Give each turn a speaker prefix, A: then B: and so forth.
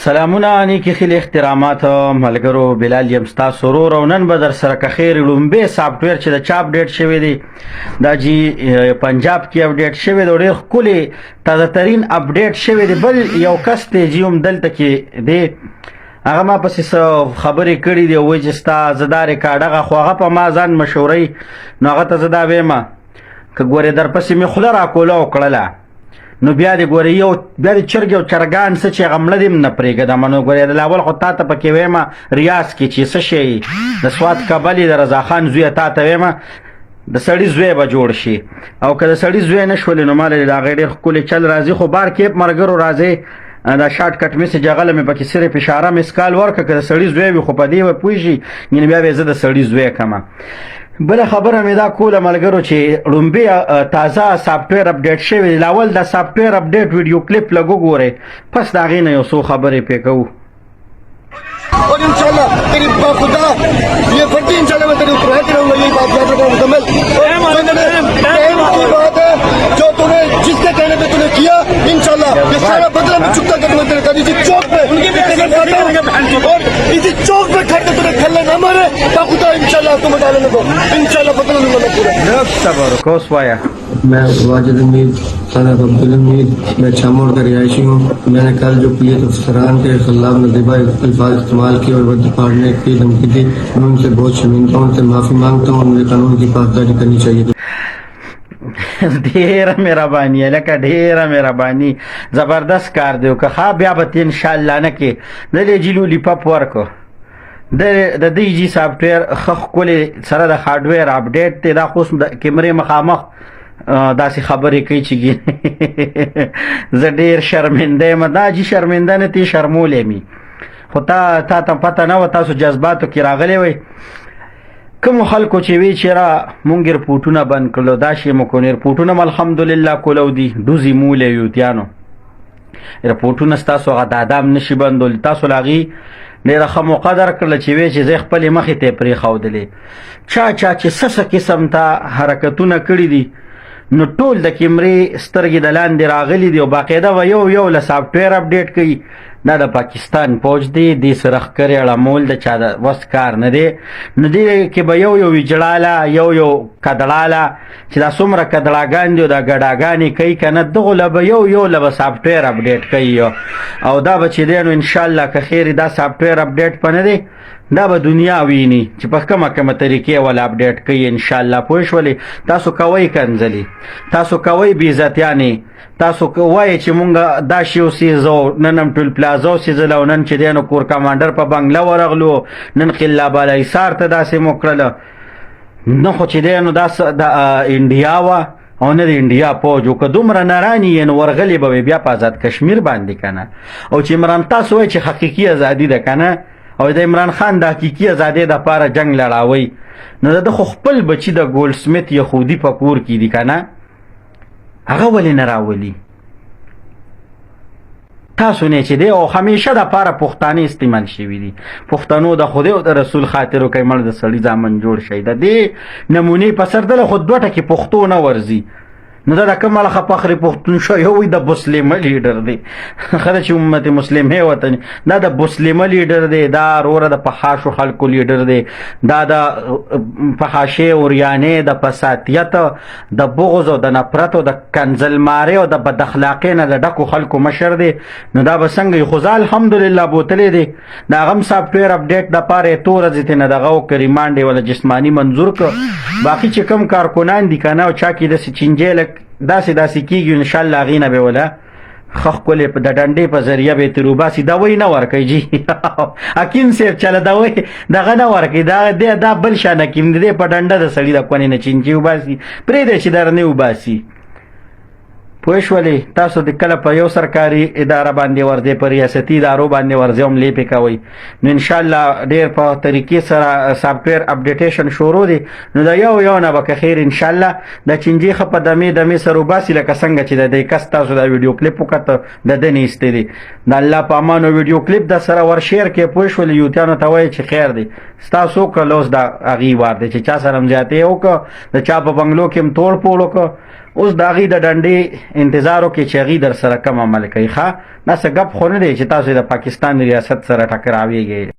A: سلامونه نیکی خیلی احترامات ملګرو بلال یم ستاسو ورور او نن به در سره که خیر لومبه سافټویر چې د چا اپډیټ شوی دی دا جی پنجاب کې اپډیټ شوی دی ډېر ښکلی تازه ترین اپډیټ شوی دی بل یو کس دی چې هم دلته کې دی هغه ما پسې خبرې کړي دي وایي چې ستا زه دا ریکارډ هغه خو هغه په ما ځان مشوروي نو هغه ته زه دا وایم که ګورې درپسې مې خوله راکوله وکړله نو بیا دې ګورې یو بیا دې چرګ او چرګان څه چې هغه مړه دې هم نه پرېږدم نو ګورې د اول خو تا ته پکې وایم ریاض کې چې څه شی د سوات کابل د رضاخان زویه تا ته وایم د سړي زوی به جوړ شي او که د سړي زوی نه شولې نو ماله د هغې ډېر ښکلې چل راځي خو بار کیپ ملګرو راځئ دا شارټ کټ میسج هغه مې پکې صرف اشاره مسکال ورکړه که د سړي زوی وي خو په دې به پوه شي یعنې بیا به زه د سړي زوی کړم بله خبره مې دا کوله ملګرو چې لومبې تازه سافټویر اپډیټ شوی دی اول د سافټویر اپډیټ ویډیو کلیپ لږ وګورئ پس د هغې نه یو څو خبرې پرې کوو
B: और इंशाल्लाह तेरी खुदा ये फटी इंशाल्लाह मैं तेरी उतराती रहूंगा यही बात याद रखो मुकम्मल की बात है जो तूने जिसके कहने पे तूने किया इंशाल्लाह ये सारा बदला मैं चुकता कर मैं तेरे इसी चौक पे और इसी चौक पे खड़े तूने खेलने न मारे तो खुदा इंशाल्लाह तुम्हें डालने को इंशाल्लाह बदला लूंगा मैं पूरा
A: सबर कोस वाया
C: मैं वाजिद उम्मीद खाना अब्दुल उम्मीद मैं छामोड़ का रिहायशी हूँ। मैंने कल जो कुलियत अफसरान के खिलाफ नजीबा अल्फाज इस्तेमाल किए और वक्त फाड़ने की धमकी दी मैं उनसे बहुत शर्मिंदा हूँ उनसे माफ़ी मांगता हूँ मुझे कानून की पासदारी करनी चाहिए
A: ډیره مهرباني لکه ډیره مهرباني زبردست کار دی که ښه بیا به ان شاء الله نه کې دلې جی لولیپاپ ورکو د دې جی سافټویر ښه ښکلې سره د هارډویر اپډیټ دی دا خو د کیمرې مخامخ داسې خبرې کوي چې زه ډېر شرمنده یم دا جي شرمنده نه تې شرمولی مې خو تا ته پته نه وه تاسو جذباتو کې راغلی وئ کومو خلکو چې وی چې را مونږ ایرپورټونه بند کړلو دا شی مو کړو ایرپورټونه م الحمدلله کولو دي ډوزې مولی یوتیانو ایرپورټونه ستاسو هغه د ادم نشي بندول تاسو له هغې ډېره ښه موقع درکړله چې وی چې زه خپلې مخې ته یې پرېښودلې چا چې څه قسم ته حرکتونه کړي دي نو ټول د کیمرې سترګې د لاندې راغلي دي او باقاعده به یو له سافټویر اپډیټ کوي دا د پاکستان فوج دی دې سره ښکرې اړمول د چا د وس کار نه دی نو دې کې به یو ویجړاله یو کدړاله چې دا څومره کدړاګان دي او دا ګډاګانې کوي که نه دغو له به یو له به سافټویر اپډیټ کوي او دا به چې دی نو انشاءالله که خیر دا سافټویر اپډیټ په نه دی دا به دنیا ویني چې په کومه طریقې ول اپډیټ کوي انشاءالله پوه شولې تاسو کوئ کنځلې تاسو کوئ بېعزتیانې تاسو وایئ چې مونږ دا شی وسېځو نن هم ټول پلازا وسېځله او نن چې دی نو کور کمانډر په بنګله ورغلو نن قله بالاحصار ته داسې مو کړله نه خو چې دی نو دا د انډیا وه او نه د انډیا فوج و که دومره نراني یې نو ورغلې به وي بیا په آزاد کشمیر باندې که نه او چې عمران تاسو وایئ چې حقیقي ازادي ده که نه او د عمران خان د حقیقي ازادۍ دپاره جنګ لړاوئ نو د خو خپل بچي د ګولډ سمیت یهودي په کور کې دي که نه هغه ولې نه راولي تاسو نه چې دی او همیشه دپاره پښتانه استعمال شوي دي پښتنو د خدای او د رسول خاطر وکړئ مړ د سړي زامن جوړ شي د دې نمونې په سر دله خو دوه ټکې پښتو نه ورځي نو دا د کوم ملخه فخر پښتونشو یو وي د مسلمه لیډر دی خله چې امت مسلمه وطن دا د مسلمه لیډر دی دا وروره د فحاشو خلکو لیډر دی دا د فحاشۍ اوریانې د فساتیت د بغض او د نفرت او د کنځلمارۍ او د بد اخلاقۍ نه د ډکو خلکو مشر دی نو دا به څنګه خو زه الحمدلله بوتلی دی د هغه هم سافټویر اپډیټ دپاره یې څو ورځې ترې نه دغه وکړ ریمانډ یې وله جسماني منظور کړ باقي چې کوم کارکنان دي که نه او چا کې داسې چینجی داسې کېږي انشاءالله هغې نه به وله ښه ښکلې د ډنډې په ذریعه به یې ترې وباسي دوی نه ورکوي جي حکیم صاحب چله دوی دغه نه ورکوي دا بل شان حکیم دی په ډنډه د سړي د کونې نه چینجي وباسي پرېږدی چې درنې وباسي پوه شولې تاسو د کله په یو سرکاري اداره باندې ورځئ په ریاستي ادارو باندې ورځئ هم لیپې کوئ نو انشاءالله ډېر په طریقې سره سافټویر اپډیټیشن شروع دی نو د یو نه به که خیر انشاءالله د چینجي ښه په دمې سره وباسي لکه څنګه چې د دې کس تاسو دا ویډیو کلیپ وکته د ده نه ایستی دی د الله په امان او ویډیو کلیپ د سره ورشیر کې پوه شولې یوتیانو ته وایي چې خیر دی ستاسو وکړه اوس د هغې وار دی چې چا سره هم زیاتې وکړه د چا په بنګلو کې هم توړ پوړ وکړه اوس د هغې د ډنډې انتظار وکړئ چې هغې در سره کم عمل کوي ښه داسې ګپ خو نه دی چې تاسو د پاکستان ریاست سره ټکراویږئ